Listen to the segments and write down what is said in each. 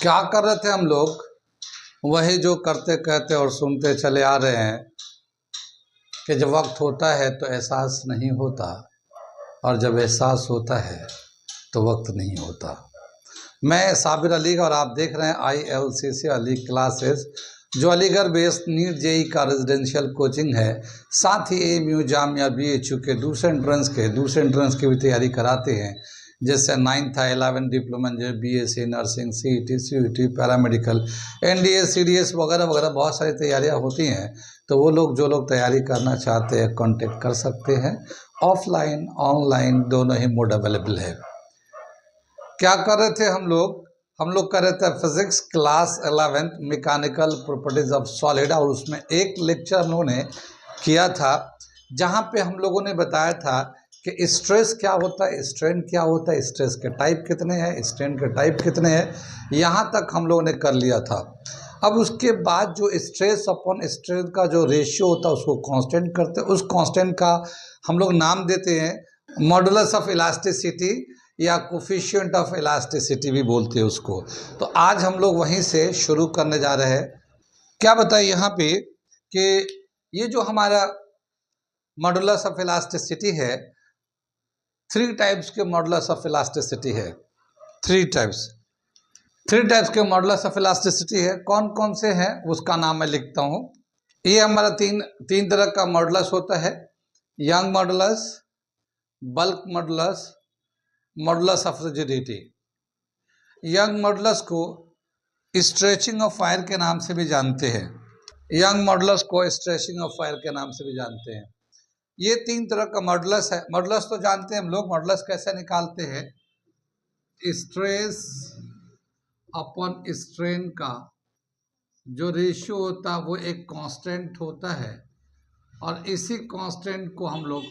क्या कर रहे थे हम लोग? वही जो करते कहते और सुनते चले आ रहे हैं कि जब वक्त होता है तो एहसास नहीं होता, और जब एहसास होता है तो वक्त नहीं होता। मैं साबिर अली और आप देख रहे हैं ILCC अली क्लासेस, जो अलीगढ़ बेस्ड नीट जेई का रेजिडेंशियल कोचिंग है। साथ ही AMU जामिया BHU के दूसरे एंट्रेंस की भी तैयारी कराते हैं, जैसे 9th था 11 diploma, BSc nursing, CET CUT paramedical, NDA CDS वगैरह वगैरह बहुत सारी तैयारियां होती हैं। तो वो लोग जो लोग तैयारी करना चाहते हैं कांटेक्ट कर सकते हैं। ऑफलाइन ऑनलाइन दोनों ही मोड अवेलेबल है। क्या कर रहे थे हम लोग कर रहे थे physics class 11 mechanical properties of solid, और उसमें एक लेक्चर हम लोगों ने किया था जहां पे हम लोगों ने बताया था कि स्ट्रेस क्या होता है, स्ट्रेन क्या होता है, स्ट्रेस के टाइप कितने हैं, स्ट्रेन के टाइप कितने हैं, यहाँ तक हम लोगों ने कर लिया था। अब उसके बाद जो स्ट्रेस अपॉन स्ट्रेन का जो रेशियो होता है उसको कांस्टेंट करते हैं। उस कांस्टेंट का हम लोग नाम देते हैं मॉडुलस ऑफ इलास्टिसिटी, या कोफिशिएंट ऑफ इलास्टिसिटी भी बोलते हैं उसको। तो आज हम लोग वहीं से शुरू करने जा रहे हैं। क्या बताइए यहाँ पे कि ये जो हमारा मॉडुलस ऑफ इलास्टिसिटी है, 3 टाइप्स के मॉडुलस ऑफ इलास्टिसिटी है। 3 टाइप्स के मॉडुलस ऑफ इलास्टिसिटी है। कौन कौन से हैं उसका नाम मैं लिखता हूँ। ये हमारा तीन तरह का मॉडुलस होता है: young modulus, bulk modulus, modulus of rigidity. Young modulus को स्ट्रेचिंग ऑफ फायर के नाम से भी जानते हैं। ये 3 तरह का मॉडुलस है। मॉडुलस तो जानते हैं हम लोग। मॉडुलस कैसे निकालते हैं? स्ट्रेस अपॉन स्ट्रेन का जो रेशियो होता है वो एक कांस्टेंट होता है, और इसी कांस्टेंट को हम लोग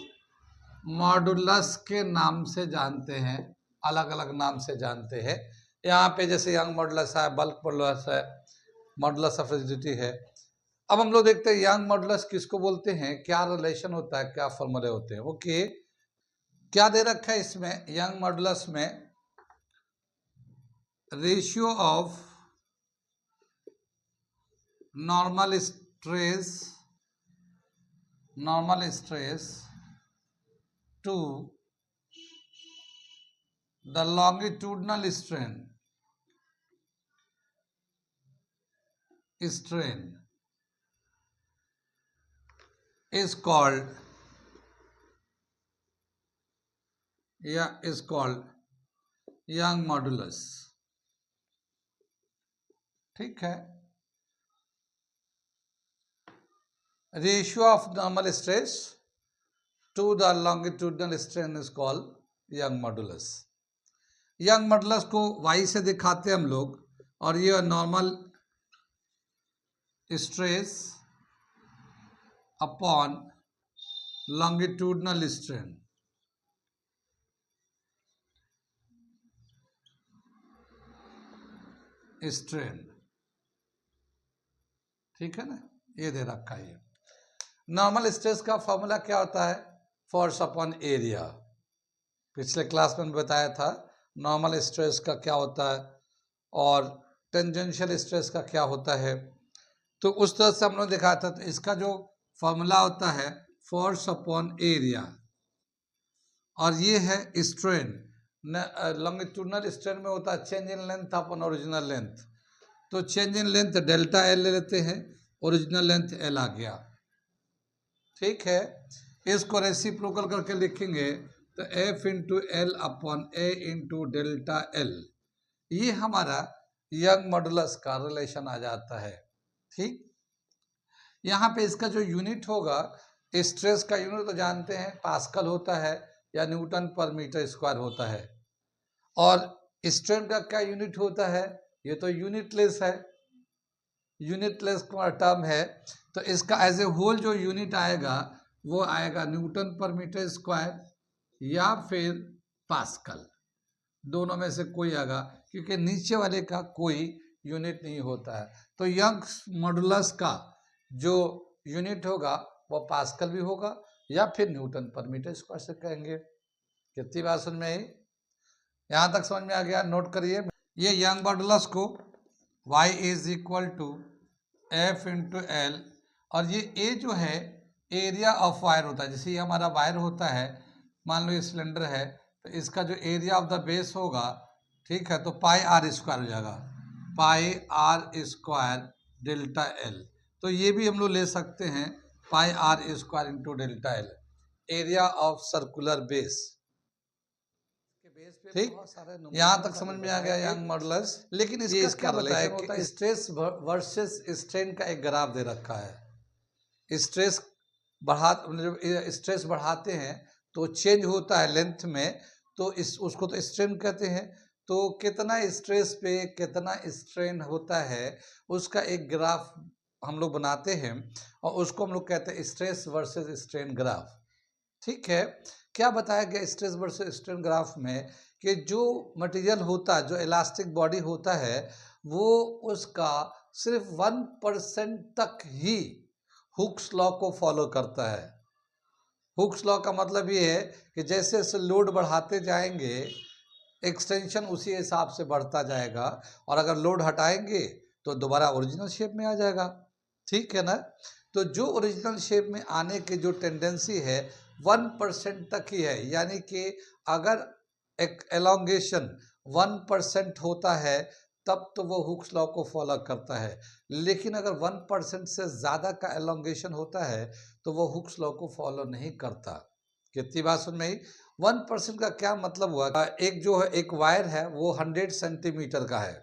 मॉडुलस के नाम से जानते हैं, अलग अलग नाम से जानते हैं। यहाँ पे जैसे यंग मॉडुलस है, बल्क मॉडुलस है, मॉडुलस ऑफ रिजिडिटी है। अब हम लोग देखते हैं यंग मॉडुलस किसको बोलते हैं, क्या रिलेशन होता है, क्या फॉर्मूले होते हैं। ओके, क्या दे रखा है इसमें? यंग मॉडुलस में ratio of normal stress to the longitudinal strain is called young modulus। ठीक है, ratio of normal stress to the longitudinal strain is called Young modulus. Young modulus को Y से दिखाते हैं हम लोग, और ये normal stress upon longitudinal strain. ठीक है ना, ये दे रखा है। नॉर्मल स्ट्रेस का फॉर्मूला क्या होता है? Force upon area. पिछले क्लास में बताया था नॉर्मल स्ट्रेस का क्या होता है और टेंजेंशियल स्ट्रेस का क्या होता है। तो उस तरह से हम लोग दिखाया था। तो इसका जो फॉर्मूला होता है फोर्स अपॉन एरिया, और ये है स्ट्रेन। लॉन्गिट्यूडनल स्ट्रेन में होता है change in length upon original length. तो change in length delta L ले लेते हैं, ओरिजिनल लेंथ L आ गया। ठीक है, इसको रेसिप्रोकल करके लिखेंगे तो F into L upon A into delta L। ये हमारा यंग मॉडुलस का रिलेशन आ जाता है। ठीक, यहाँ पे इसका जो यूनिट होगा, स्ट्रेस का यूनिट तो जानते हैं पास्कल होता है या न्यूटन पर मीटर स्क्वायर होता है, और स्ट्रेन का क्या यूनिट होता है? ये तो यूनिटलेस है, यूनिटलेस का टर्म है। तो इसका एज ए होल जो यूनिट आएगा वो आएगा न्यूटन पर मीटर स्क्वायर या फिर पास्कल, दोनों में से कोई आएगा, क्योंकि नीचे वाले का कोई यूनिट नहीं होता है। तो यंग मॉडुलस का जो यूनिट होगा वो पास्कल भी होगा या फिर न्यूटन पर मीटर स्क्वायर से कहेंगे। कितनी बात समझ में आई? यहाँ तक समझ में आ गया? नोट करिए। ये यंग मॉडुलस को y is equal to F into L, और ये ए जो है एरिया ऑफ वायर होता है। जैसे ये हमारा वायर होता है, मान लो ये सिलेंडर है, तो इसका जो एरिया ऑफ द बेस होगा, ठीक है, तो पाई आर स्क्वायर हो जाएगा, pi R square delta L. तो ये भी हम लोग ले सकते हैं pi R square into delta L, area of circular base. ठीक, यहाँ तक समझ में आ गया यंग मॉडलर्स। लेकिन इसका क्या बताया कि स्ट्रेस वर्सेस स्ट्रेन का एक ग्राफ दे रखा है। स्ट्रेस स्ट्रेस बढ़ाते हैं तो चेंज होता है लेंथ में, तो उसको तो स्ट्रेन कहते हैं। तो कितना स्ट्रेस पे कितना स्ट्रेन होता है उसका एक ग्राफ हम लोग बनाते हैं, और उसको हम लोग कहते हैं स्ट्रेस वर्सेस स्ट्रेन ग्राफ। ठीक है, क्या बताया गया स्ट्रेस वर्सेस स्ट्रेन ग्राफ में कि जो मटेरियल होता है, जो इलास्टिक बॉडी होता है, वो उसका सिर्फ 1% तक ही हुक्स लॉ को फॉलो करता है। हुक्स लॉ का मतलब ये है कि जैसे जैसे लोड बढ़ाते जाएंगे एक्सटेंशन उसी हिसाब से बढ़ता जाएगा, और अगर लोड हटाएंगे तो दोबारा ओरिजिनल शेप में आ जाएगा। ठीक है ना। तो जो ओरिजिनल शेप में आने की जो टेंडेंसी है 1% तक ही है, यानी कि अगर एक एलोंगेशन 1% होता है तब तो वो हुक्स लॉ को फॉलो करता है। लेकिन अगर 1% से ज़्यादा का एलोंगेशन होता है तो वो हुक्स लॉ को फॉलो नहीं करता। कितनी बात समझ में आई? 1% का क्या मतलब हुआ? एक जो है एक वायर है वो 100 सेंटीमीटर का है।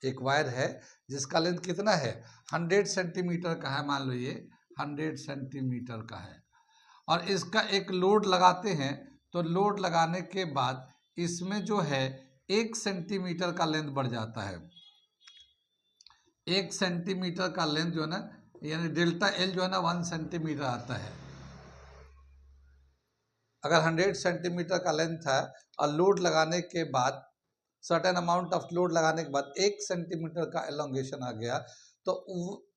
एक वायर है जिसका लेंथ कितना है 100 सेंटीमीटर का है, मान लो ये 100 सेंटीमीटर का है, और इसका एक लोड लगाते हैं, तो लोड लगाने के बाद इसमें जो है 1 सेंटीमीटर का लेंथ बढ़ जाता है। 1 सेंटीमीटर का लेंथ जो है ना, यानी डेल्टा एल जो है ना 1 सेंटीमीटर आता है। अगर 100 सेंटीमीटर का लेंथ है और लोड लगाने के बाद सर्टेन अमाउंट ऑफ लोड लगाने के बाद 1 सेंटीमीटर का एलोंगेशन आ गया, तो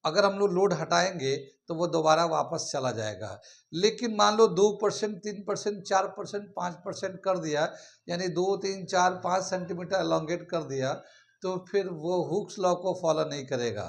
अगर हम लोग लोड हटाएंगे तो वो दोबारा वापस चला जाएगा। लेकिन मान लो 2%, 3%, 4%, 5% कर दिया, यानी 2, 3, 4, 5 सेंटीमीटर एलोंगेट कर दिया, तो फिर वो हुक्स लॉ को फॉलो नहीं करेगा।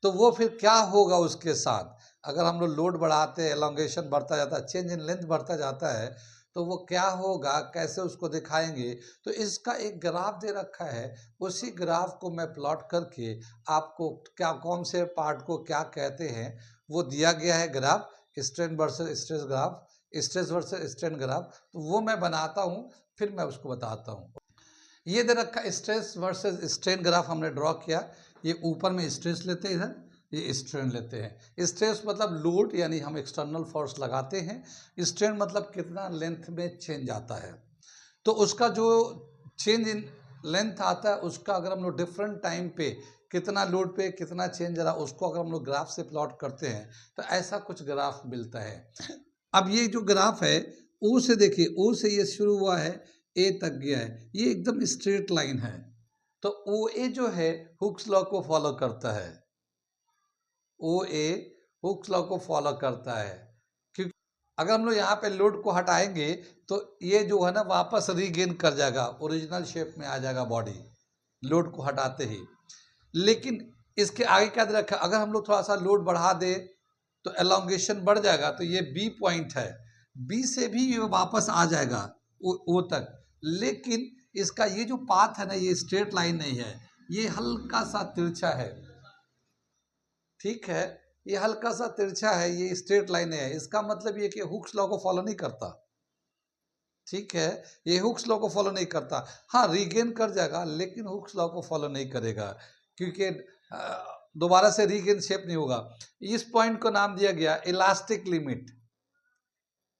तो वो फिर क्या होगा उसके साथ? अगर हम लोग लोड बढ़ाते, एलोंगेशन बढ़ता जाता है, चेंज इन लेंथ बढ़ता जाता है, तो वो क्या होगा, कैसे उसको दिखाएंगे? तो इसका एक ग्राफ दे रखा है, उसी ग्राफ को मैं प्लॉट करके आपको क्या कौन से पार्ट को क्या कहते हैं वो दिया गया है graph, strain versus stress graph, stress versus strain graph. तो वो मैं बनाता हूँ, फिर मैं उसको बताता हूँ। ये दे रखा स्ट्रेस वर्सेस स्ट्रेन ग्राफ हमने ड्रॉ किया। ये ऊपर में स्ट्रेस लेते हैं, इधर ये स्ट्रेन लेते हैं। स्ट्रेस मतलब लोड, यानी हम एक्सटर्नल फोर्स लगाते हैं। स्ट्रेन मतलब कितना लेंथ में चेंज आता है। तो उसका जो चेंज इन लेंथ आता है उसका अगर हम लोग डिफरेंट टाइम पे कितना लोड पे कितना चेंज आ रहा है उसको अगर हम लोग ग्राफ से प्लॉट करते हैं तो ऐसा कुछ ग्राफ मिलता है। अब ये जो ग्राफ है ओ से देखिए, ओ से ये शुरू हुआ है, ए तक गया है, ये एकदम स्ट्रेट लाइन है। तो ओ ए जो है हुक्स लॉ को फॉलो करता है। ओ ए हुक्स लॉ को फॉलो करता है, क्योंकि अगर हम लोग यहाँ पे लोड को हटाएंगे तो ये जो है ना वापस रीगेन कर जाएगा, ओरिजिनल शेप में आ जाएगा बॉडी, लोड को हटाते ही। लेकिन इसके आगे क्या दे रखा है, अगर हम लोग थोड़ा सा लोड बढ़ा दे तो एलोंगेशन बढ़ जाएगा। तो ये बी पॉइंट है, बी से भी ये वापस आ जाएगा ओ तक। लेकिन इसका ये जो पाथ है ना, ये स्ट्रेट लाइन नहीं है, ये हल्का सा तिरछा है। ठीक है, ये हल्का सा तिरछा है, ये स्ट्रेट लाइन है। इसका मतलब ये कि हुक्स लॉ को फॉलो नहीं करता। ठीक है, ये हुक्स लॉ को फॉलो नहीं करता। हाँ, रीगेन कर जाएगा लेकिन हुक्स लॉ को फॉलो नहीं करेगा, क्योंकि दोबारा से रीगेन शेप नहीं होगा। इस पॉइंट को नाम दिया गया इलास्टिक लिमिट।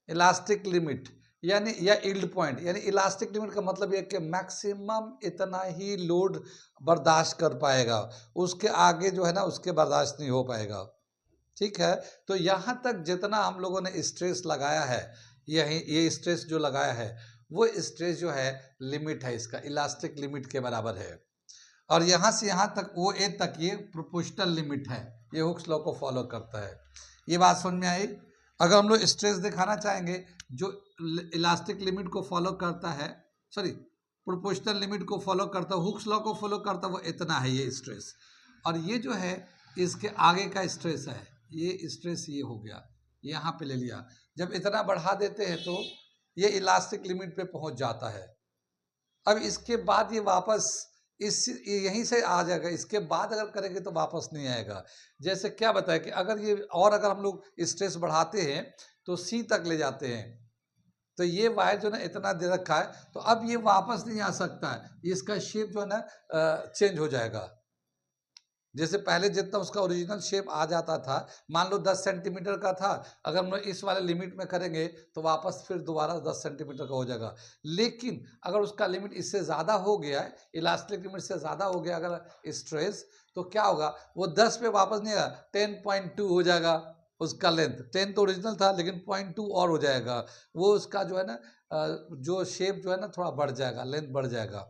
इलास्टिक लिमिट यानी या यील्ड पॉइंट, यानी इलास्टिक लिमिट का मतलब यह कि मैक्सिमम इतना ही लोड बर्दाश्त कर पाएगा, उसके आगे जो है ना उसके बर्दाश्त नहीं हो पाएगा। ठीक है, तो यहाँ तक जितना हम लोगों ने स्ट्रेस लगाया है, यही ये स्ट्रेस जो लगाया है वो स्ट्रेस जो है लिमिट है, इसका इलास्टिक लिमिट के बराबर है। और यहाँ से यहाँ तक ओ ए तक ये प्रोपोर्शनल लिमिट है, ये हुक्स लॉ को फॉलो करता है। ये बात समझ में आई? अगर हम लोग स्ट्रेस दिखाना चाहेंगे जो इलास्टिक लिमिट को फॉलो करता है, सॉरी प्रोपोर्शनल लिमिट को फॉलो करता है, हुक्स लॉ को फॉलो करता है, वो इतना है ये स्ट्रेस। और ये जो है इसके आगे का स्ट्रेस है, ये स्ट्रेस ये हो गया, यहाँ पे ले लिया। जब इतना बढ़ा देते हैं तो ये इलास्टिक लिमिट पे पहुंच जाता है। अब इसके बाद ये वापस इस यहीं से आ जाएगा, इसके बाद अगर करेंगे तो वापस नहीं आएगा। जैसे क्या बताया कि अगर ये और अगर हम लोग स्ट्रेस बढ़ाते हैं तो सी तक ले जाते हैं, तो ये वायर जो ना इतना दे रखा है, तो अब ये वापस नहीं आ सकता है, इसका शेप जो है ना चेंज हो जाएगा। जैसे पहले जितना उसका ओरिजिनल शेप आ जाता था, मान लो 10 सेंटीमीटर का था, अगर हम लोग इस वाले लिमिट में करेंगे तो वापस फिर दोबारा 10 सेंटीमीटर का हो जाएगा। लेकिन अगर उसका लिमिट इससे ज़्यादा हो गया है, इलास्टिक लिमिट से ज़्यादा हो गया अगर स्ट्रेस, तो क्या होगा, वो 10 पे वापस नहीं आएगा, 10.2 हो जाएगा उसका लेंथ। 10 तो ओरिजिनल था लेकिन 0.2 और हो जाएगा, वो उसका जो है ना जो शेप जो है ना थोड़ा बढ़ जाएगा, लेंथ बढ़ जाएगा।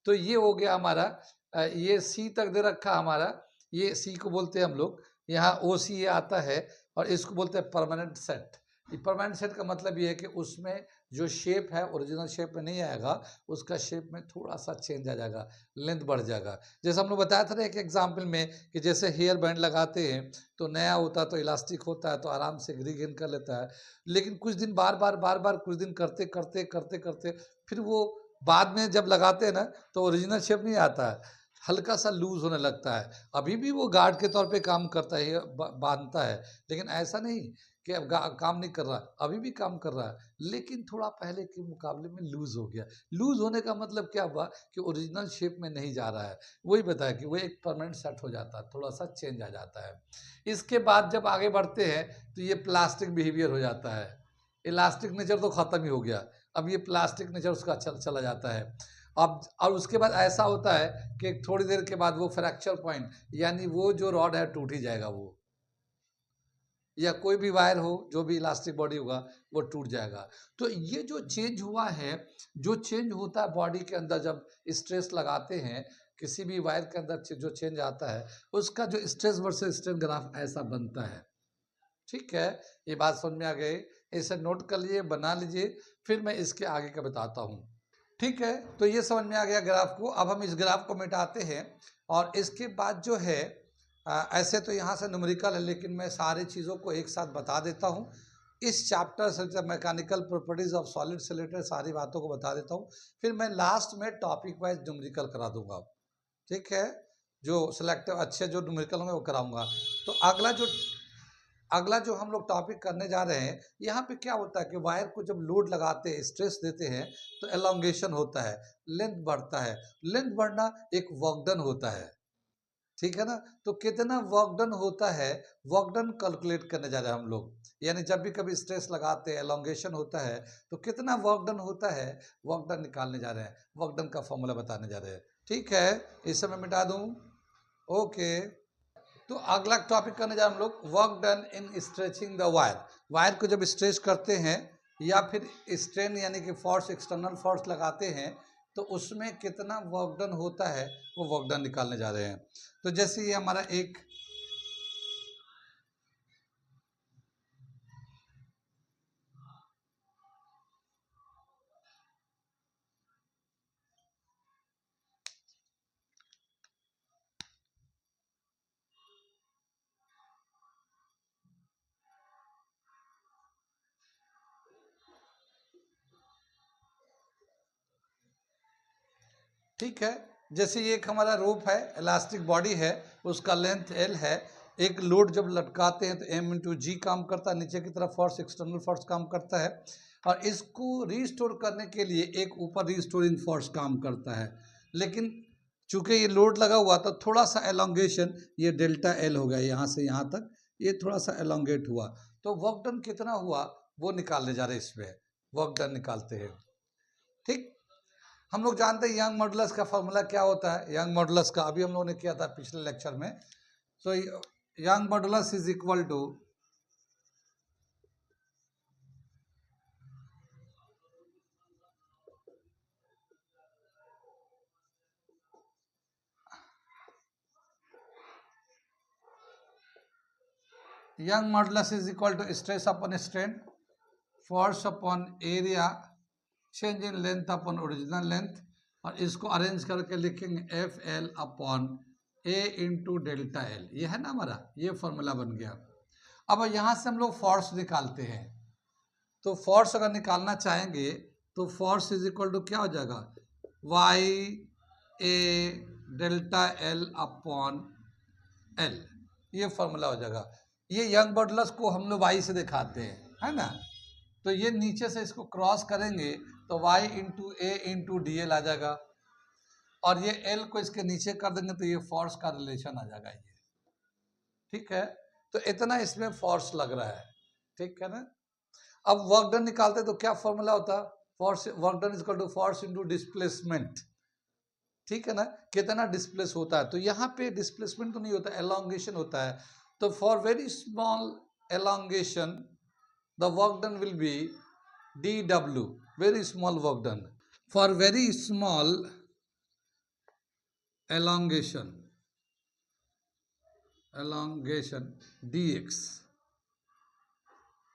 तो ये हो गया हमारा, ये सी तक दे रखा हमारा, ये सी को बोलते हैं हम लोग, यहाँ ओ सी ये आता है, और इसको बोलते हैं परमानेंट सेट। ये परमानेंट सेट का मतलब ये है कि उसमें जो शेप है ओरिजिनल शेप में नहीं आएगा, उसका शेप में थोड़ा सा चेंज आ जाएगा, लेंथ बढ़ जाएगा। जैसे हम लोग बताया था ना एक एग्जाम्पल में कि जैसे हेयर बैंड लगाते हैं तो नया होता है तो इलास्टिक होता है तो आराम से रीगेन कर लेता है, लेकिन कुछ दिन बार बार कुछ दिन करते करते करते करते फिर वो बाद में जब लगाते हैं ना तो ओरिजिनल शेप नहीं आता है, हल्का सा लूज होने लगता है। अभी भी वो गार्ड के तौर पे काम करता है, बांधता है, लेकिन ऐसा नहीं कि अब काम नहीं कर रहा, अभी भी काम कर रहा है, लेकिन थोड़ा पहले के मुकाबले में लूज हो गया। लूज होने का मतलब क्या हुआ कि ओरिजिनल शेप में नहीं जा रहा है, वही बताया कि वो एक परमानेंट सेट हो जाता है, थोड़ा सा चेंज आ जाता है। इसके बाद जब आगे बढ़ते हैं तो ये प्लास्टिक बिहेवियर हो जाता है, इलास्टिक नेचर तो खत्म ही हो गया, अब ये प्लास्टिक नेचर उसका चला जाता है। अब और उसके बाद ऐसा होता है कि थोड़ी देर के बाद वो फ्रैक्चर पॉइंट, यानी वो जो रॉड है टूट ही जाएगा, वो या कोई भी वायर हो, जो भी इलास्टिक बॉडी होगा वो टूट जाएगा। तो ये जो चेंज हुआ है, जो चेंज होता है बॉडी के अंदर जब स्ट्रेस लगाते हैं, किसी भी वायर के अंदर जो चेंज आता है उसका जो स्ट्रेस वर्सेस स्ट्रेन ग्राफ ऐसा बनता है। ठीक है, ये बात समझ में आ गई, इसे नोट कर लिए, बना लीजिए, फिर मैं इसके आगे का बताता हूँ। ठीक है, तो ये समझ में आ गया ग्राफ को। अब हम इस ग्राफ को मिटाते हैं और इसके बाद जो है ऐसे तो यहाँ से न्यूमेरिकल है, लेकिन मैं सारी चीज़ों को एक साथ बता देता हूँ। इस चैप्टर से मैकेनिकल प्रॉपर्टीज ऑफ सॉलिड से रिलेटेड सारी बातों को बता देता हूँ, फिर मैं लास्ट में टॉपिक वाइज न्यूमेरिकल करा दूंगा। ठीक है, जो सिलेक्टिव अच्छे जो न्यूमेरिकल होंगे वो कराऊंगा। तो अगला जो हम लोग टॉपिक करने जा रहे हैं, यहाँ पे क्या होता है कि वायर को जब लोड लगाते हैं, स्ट्रेस देते हैं, तो एलोंगेशन होता है, लेंथ बढ़ता है। लेंथ बढ़ना एक वर्क डन होता है, ठीक है ना। तो कितना वर्क डन होता है, वर्क डन कैलकुलेट करने जा रहे हैं हम लोग, यानी जब भी कभी स्ट्रेस लगाते हैं, एलोंगेशन होता है, तो कितना वर्क डन होता है, वर्क डन निकालने जा रहे हैं, वर्क डन का फॉर्मूला बताने जा रहे हैं। ठीक है, इस समय मिटा दूं, ओके। तो अगला टॉपिक करने जा रहे हम लोग, work done in stretching the wire. Wire को जब स्ट्रेच करते हैं या फिर स्ट्रेन यानी कि फोर्स, एक्सटर्नल फोर्स लगाते हैं, तो उसमें कितना वर्क डन होता है वो वर्क डन निकालने जा रहे हैं। तो जैसे ये हमारा एक ठीक है, जैसे ये एक हमारा रोप है, इलास्टिक बॉडी है, उसका लेंथ एल है। एक लोड जब लटकाते हैं तो एम इंटू जी काम करता है, नीचे की तरफ फोर्स, एक्सटर्नल फोर्स काम करता है, और इसको रिस्टोर करने के लिए एक ऊपर रिस्टोरिंग फोर्स काम करता है। लेकिन चूंकि ये लोड लगा हुआ तो थोड़ा सा एलोंगेशन, ये डेल्टा एल हो गया, यहाँ से यहाँ तक ये थोड़ा सा एलोंगेट हुआ, तो वर्क डन कितना हुआ वो निकालने जा रहे हैं, इसमें वर्क डन निकालते हैं। ठीक, हम लोग जानते हैं यंग मॉडुलस का फॉर्मूला क्या होता है। यंग मॉडुलस का अभी हम लोगों ने किया था पिछले लेक्चर में। So Young modulus is equal to Young modulus is equal to stress upon strain, force upon area, change in length upon original length, और इसको अरेंज करके लिखेंगे F L upon A into delta L. ये है ना हमारा, ये formula बन गया। अब यहाँ से हम लोग फोर्स निकालते हैं, तो फोर्स अगर निकालना चाहेंगे तो फोर्स इज इक्वल टू क्या हो जाएगा, वाई ए डेल्टा एल अपॉन एल, ये फॉर्मूला हो जाएगा। ये यंग मॉडुलस को हम लोग वाई से दिखाते हैं, है ना। तो ये नीचे से इसको क्रॉस करेंगे तो y इंटू ए इंटू डी एल आ जाएगा, और ये l को इसके नीचे कर देंगे तो ये फोर्स का रिलेशन आ जाएगा ये, ठीक है। तो इतना इसमें फोर्स लग रहा है, ठीक है ना। अब वर्क डन निकालते तो क्या फॉर्मूला होता, force work done is equal to force into displacement, ठीक है ना। कितना डिस्प्लेस होता है, तो यहाँ पे डिस्प्लेसमेंट तो नहीं होता, एलोंगेशन होता है। तो for very small elongation the work done will be dw, very small work done. For very small elongation dx,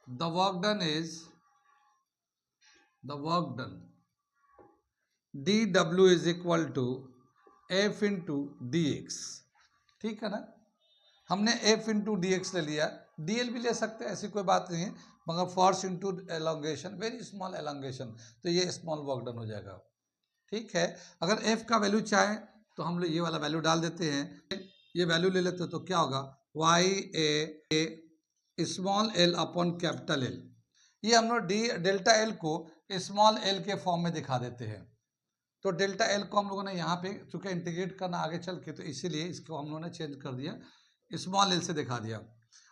the work done dw is equal to f into dx, ठीक है ना। हमने f इंटू डी एक्स ले लिया, dl भी ले सकते हैं, ऐसी कोई बात नहीं है, मगर force into elongation, very small elongation, तो ये स्मॉल वर्क डन हो जाएगा, ठीक है। अगर f का वैल्यू चाहे तो हम लोग ये वाला वैल्यू डाल देते हैं, ये वैल्यू ले लेते हैं तो क्या होगा, Y A small L upon capital L. ये हम लोग डेल्टा एल को स्मॉल एल के फॉर्म में दिखा देते हैं। तो डेल्टा एल को हम लोगों ने यहाँ पे चूंकि इंटीग्रेट करना आगे चल के, तो इसीलिए इसको हम लोगों ने चेंज कर दिया, स्मॉल एल से दिखा दिया।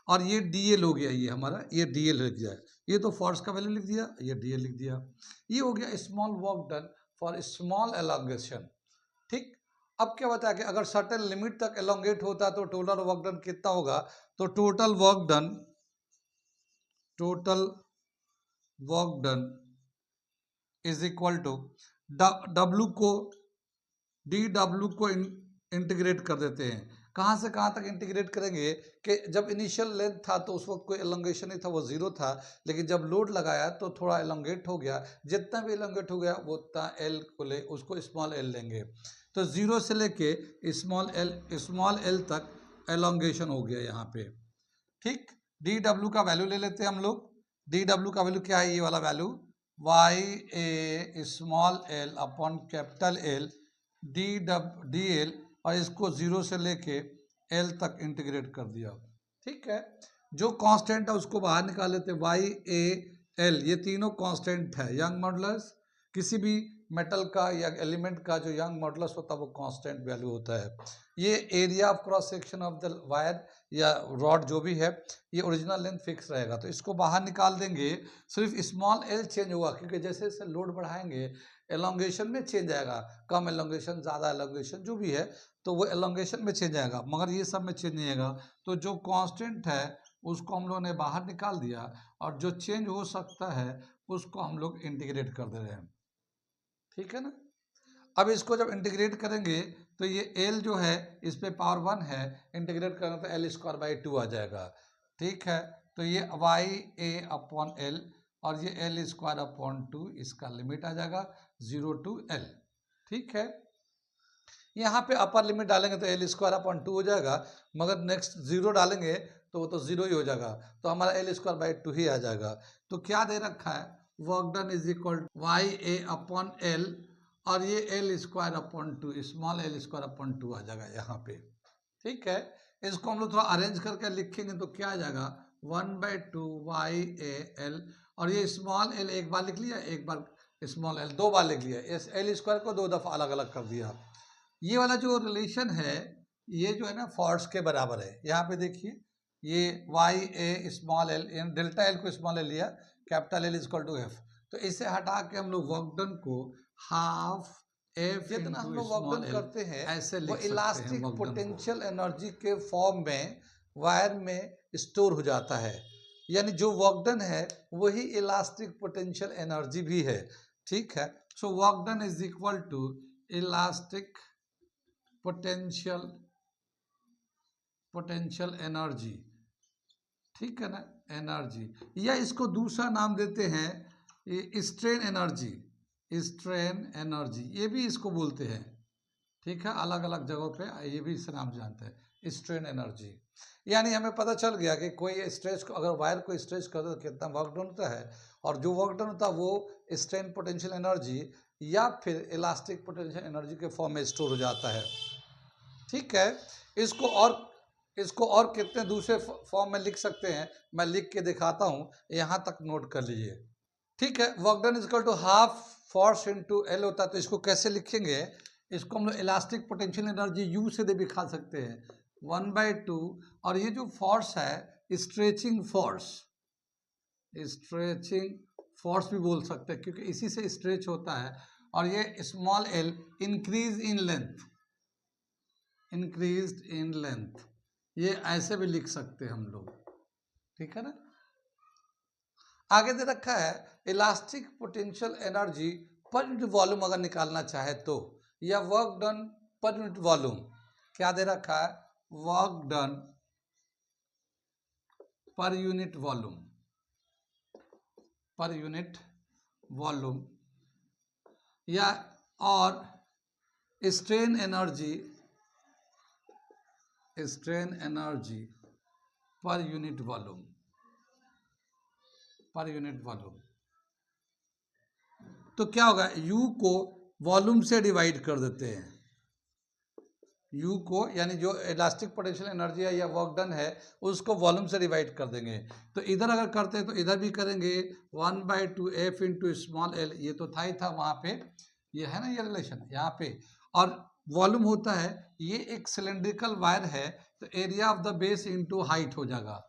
और ये डी एल हो गया, ये हमारा ये डी एल लिख दिया, ये तो फोर्स का वैल्यू लिख दिया, ये डी एल लिख दिया। ये हो गया small work done for small elongation, ठीक। अब क्या बताया कि अगर सर्टेन लिमिट तक एलोंगेट होता है तो टोटल वर्क डन कितना होगा, तो total work done is equal to W को डी डब्लू को इंटीग्रेट कर देते हैं। कहाँ से कहाँ तक इंटीग्रेट करेंगे कि जब इनिशियल लेंथ था तो उस वक्त कोई एलोंगेशन नहीं था, वो जीरो था, लेकिन जब लोड लगाया तो थोड़ा एलोंगेट हो गया, जितना भी एलोंगेट हो गया वो उतना एल को ले, उसको स्मॉल एल लेंगे। तो जीरो से लेके स्मॉल एल तक एलोंगेशन हो गया यहाँ पे, ठीक। डी डब्ल्यू का वैल्यू ले लेते हैं हम लोग। डी डब्ल्यू का वैल्यू क्या है, ये वाला value Y A small L upon capital L D L, और इसको जीरो से लेके एल तक इंटीग्रेट कर दिया, ठीक है। जो कांस्टेंट है उसको बाहर निकाल लेते, वाई ए एल, ये तीनों कांस्टेंट है। यंग मॉडुलस किसी भी मेटल का या एलिमेंट का जो यंग मॉडुलस होता है वो कांस्टेंट वैल्यू होता है। ये area of cross section of the wire या रॉड जो भी है, ये ओरिजिनल लेंथ फिक्स रहेगा, तो इसको बाहर निकाल देंगे। सिर्फ स्मॉल एल चेंज होगा, क्योंकि जैसे जैसे लोड बढ़ाएंगे एलोंगेशन में चेंज आएगा, कम एलोंगेशन ज़्यादा एलोंगेशन जो भी है तो वो एलोंगेशन में चेंज आएगा, मगर ये सब में चेंज नहीं आएगा। तो जो कांस्टेंट है उसको हम लोगों ने बाहर निकाल दिया, और जो चेंज हो सकता है उसको हम लोग इंटीग्रेट कर दे रहे हैं, ठीक है ना। अब इसको जब इंटीग्रेट करेंगे तो ये एल जो है इस पे पावर 1 है, इंटीग्रेट करेंगे तो एल स्क्वायर बाई 2 आ जाएगा, ठीक है। तो ये वाई ए अपॉन एल, और ये एल स्क्वायर अपॉन 2, इसका लिमिट आ जाएगा 0 टू एल, ठीक है। यहाँ पे अपर लिमिट डालेंगे तो एल स्क्वायर अपॉन 2 हो जाएगा, मगर नेक्स्ट जीरो डालेंगे तो वो तो जीरो ही हो जाएगा, तो हमारा एल स्क्वायर बाई 2 ही आ जाएगा। तो क्या दे रखा है, work done is equal to Y A upon L, और ये L square upon 2, small L square upon 2 आ जाएगा यहाँ पे, ठीक है। इसको हम लोग थोड़ा अरेंज करके लिखेंगे तो क्या आ जाएगा, 1/2 वाई ए एल, और ये स्मॉल एल एक बार लिख लिया, एक बार स्मॉल एल दो बार लिख लिया, इस एल स्क्वायर को दो दफ़ा अलग अलग कर दिया। ये वाला जो रिलेशन है ये जो है ना फोर्स के बराबर है। यहाँ पे देखिए ये Y A small L, delta L को स्मॉल एल लिया, capital L equal to F, तो इसे हटा के हम लोग वर्क डन को हाफ एफ, जितना हम लोग वर्क डन करते हैं ऐसे वो इलास्टिक पोटेंशियल एनर्जी के फॉर्म में वायर में स्टोर हो जाता है, यानी जो वर्क डन है वही इलास्टिक पोटेंशियल एनर्जी भी है, ठीक है। So work done is equal to elastic potential energy, ठीक है ना, एनर्जी, या इसको दूसरा नाम देते हैं स्ट्रेन एनर्जी, स्ट्रेन एनर्जी, ये भी इसको बोलते हैं, ठीक है, अलग अलग जगहों पे ये भी इस नाम जानते हैं, स्ट्रेन एनर्जी। यानी हमें पता चल गया कि कोई स्ट्रेच को, अगर वायर को स्ट्रेच कर दो तो कितना वर्क डन होता है, और जो वर्क डन होता है वो स्ट्रेन पोटेंशियल एनर्जी या फिर इलास्टिक पोटेंशियल एनर्जी के फॉर्म में स्टोर हो जाता है, ठीक है। इसको और कितने दूसरे फॉर्म में लिख सकते हैं, मैं लिख के दिखाता हूँ, यहाँ तक नोट कर लीजिए, ठीक है। Work done equal to half force into L होता है, तो इसको कैसे लिखेंगे, इसको हम लोग इलास्टिक पोटेंशियल एनर्जी यू से दिखा सकते हैं, 1/2, और ये जो फोर्स है स्ट्रेचिंग फोर्स भी बोल सकते हैं क्योंकि इसी से स्ट्रेच होता है, और ये small L increase in length, ये ऐसे भी लिख सकते हैं हम लोग, ठीक है ना। आगे दे रखा है elastic potential energy per unit volume अगर निकालना चाहे तो, या work done per unit volume, क्या दे रखा है, work done per unit volume, या और strain energy per unit volume, तो क्या होगा, U को वॉल्यूम से डिवाइड कर देते हैं, U को, यानी जो इलास्टिक पोटेंशियल एनर्जी है या वर्क डन है उसको वॉल्यूम से डिवाइड कर देंगे। तो इधर अगर करते हैं तो इधर भी करेंगे 1/2 F इंटू स्मॉल एल, ये तो था ही था वहाँ पे, ये है ना ये रिलेशन यहाँ पे, और वॉल्यूम होता है, ये एक सिलेंड्रिकल वायर है, तो area of the base into height हो जाएगा,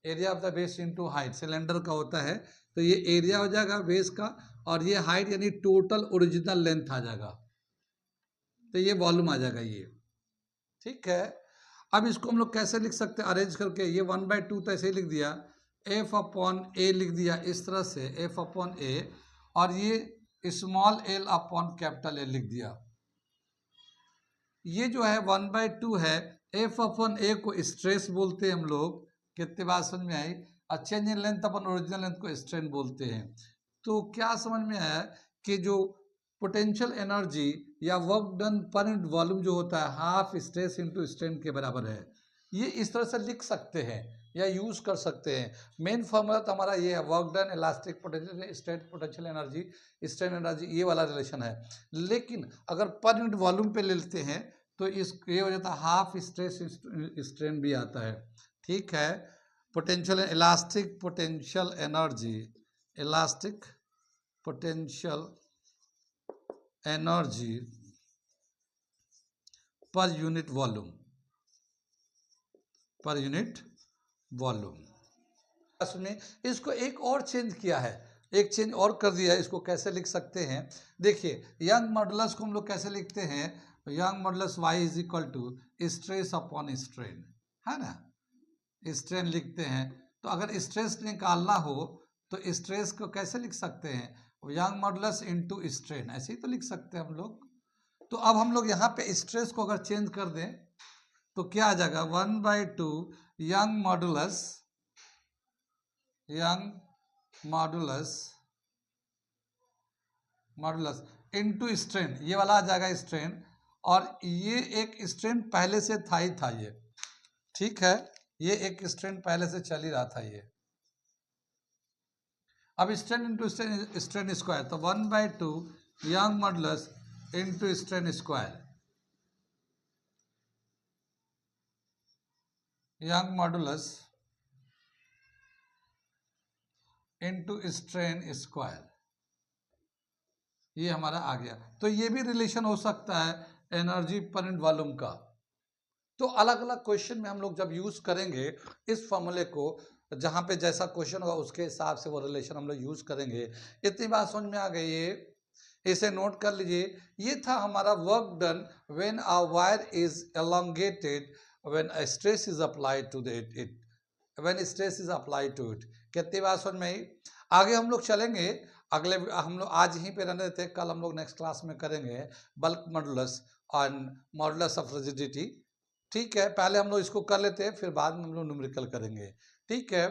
area of the base into height cylinder का होता है, तो ये एरिया हो जाएगा बेस का, और ये हाइट यानी टोटल ओरिजिनल लेंथ आ जाएगा, तो ये वॉल्यूम आ जाएगा ये, ठीक है। अब इसको हम लोग कैसे लिख सकते हैं, अरेंज करके, ये 1/2 तो ऐसे ही लिख दिया, F/A लिख दिया इस तरह से, F/A, और ये small L upon capital L लिख दिया। ये जो है 1/2 है, F/A को स्ट्रेस बोलते हैं हम लोग, कितनी बात समझ में आई, और change in length upon original length को स्ट्रेन बोलते हैं। तो क्या समझ में आया कि जो पोटेंशियल एनर्जी या work done per unit volume जो होता है हाफ स्ट्रेस इनटू स्ट्रेन के बराबर है, ये इस तरह से लिख सकते हैं या यूज कर सकते हैं। मेन फॉर्मूला तो हमारा ये है, work done elastic potential strain potential energy strain energy, ये वाला रिलेशन है। लेकिन अगर पर यूनिट वॉल्यूम पे लेते हैं तो इस ये हो जाता है हाफ स्ट्रेस स्ट्रेन भी आता है, ठीक है। Potential elastic potential energy per unit volume, में इसको एक और चेंज किया है, एक चेंज और कर दिया है, इसको कैसे लिख सकते हैं, देखिए यंग मॉडुलस को हम लोग कैसे लिखते हैं, Young modulus Y is equal to stress upon strain, है ना, स्ट्रेन लिखते हैं। तो अगर स्ट्रेस निकालना हो तो स्ट्रेस को कैसे लिख सकते हैं, यंग मॉडुलस इनटू स्ट्रेन, ऐसे ही तो लिख सकते हैं हम लोग। तो अब हम लोग यहाँ पे स्ट्रेस को अगर चेंज कर दें तो क्या आ जाएगा, 1/2 यंग मॉडुलस इनटू स्ट्रेन, ये वाला आ जाएगा स्ट्रेन, और ये एक स्ट्रेन पहले से था ही था ये, ठीक है, ये एक स्ट्रेन पहले से चल ही रहा था ये। अब स्ट्रेन इंटू स्ट्रेन स्क्वायर, तो 1/2 young modulus into strain square, young modulus into strain square, ये हमारा आ गया। तो ये भी रिलेशन हो सकता है एनर्जी पर यूनिट वॉल्यूम का। तो अलग अलग क्वेश्चन में हम लोग जब यूज करेंगे इस फॉर्मूले को, जहाँ पे जैसा क्वेश्चन होगा उसके हिसाब से वो रिलेशन हम लोग यूज करेंगे। इतनी बात समझ में आ गई है, इसे नोट कर लीजिए। ये था हमारा work done when a wire is elongated when a stress is applied to it, when stress is applied to it. कितनी बात समझ में आई। आगे हम लोग चलेंगे, अगले हम लोग आज यहीं पे रहने देते हैं, कल हम लोग नेक्स्ट क्लास में करेंगे बल्क मॉडुलस और मॉडुलस ऑफ रिजिडिटी, ठीक है। पहले हम लोग इसको कर लेते हैं, फिर बाद में हम लोग न्यूमेरिकल करेंगे, ठीक है।